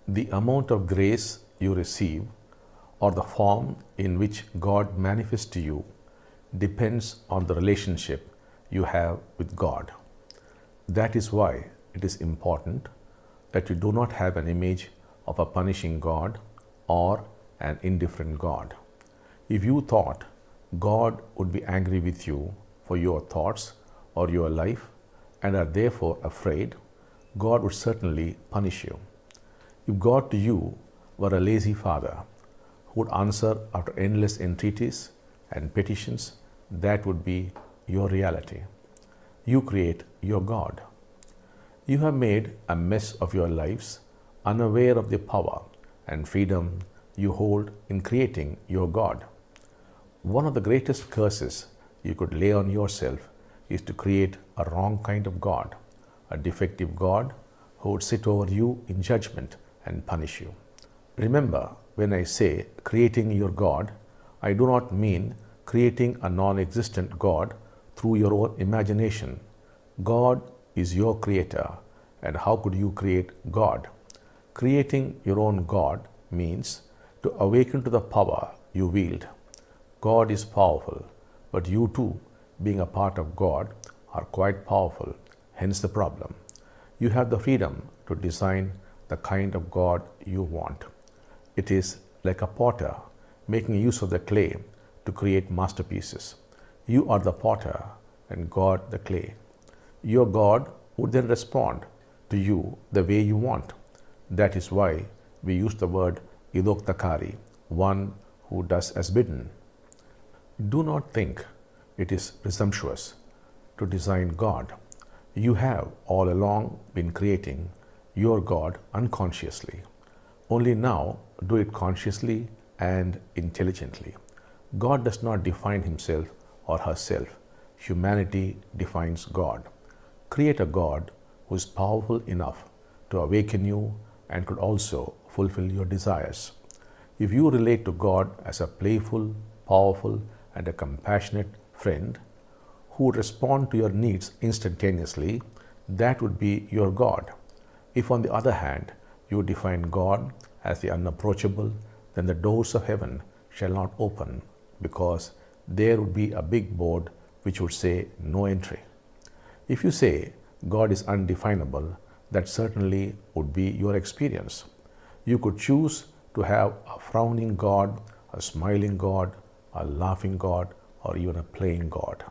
The amount of grace you receive or the form in which God manifests to you depends on the relationship you have with God. That is why it is important that you do not have an image of a punishing God or an indifferent God. If you thought God would be angry with you for your thoughts or your life and are therefore afraid, God would certainly punish you. If God to you were a lazy father who would answer after endless entreaties and petitions, that would be your reality. You create your God. You have made a mess of your lives, unaware of the power and freedom you hold in creating your God. One of the greatest curses you could lay on yourself is to create a wrong kind of God, a defective God who would sit over you in judgment and punish you. Remember, when I say creating your God, I do not mean creating a non-existent God through your own imagination. God is your creator, and how could you create God? Creating your own God means to awaken to the power you wield. God is powerful, but you too, being a part of God, are quite powerful, hence the problem. You have the freedom to design the kind of God you want. It is like a potter making use of the clay to create masterpieces. You are the potter and God the clay. Your God would then respond to you the way you want. That is why we use the word idoktakari, one who does as bidden. Do not think it is presumptuous to design God. You have all along been creating your God unconsciously. Only now do it consciously and intelligently. God does not define himself or herself. Humanity defines God. Create a God who is powerful enough to awaken you and could also fulfill your desires. If you relate to God as a playful, powerful, and a compassionate friend who would respond to your needs instantaneously, that would be your God. If, on the other hand, you define God as the unapproachable, then the doors of heaven shall not open, because there would be a big board which would say no entry. If you say God is undefinable, that certainly would be your experience. You could choose to have a frowning God, a smiling God, a laughing God, or even a playing God.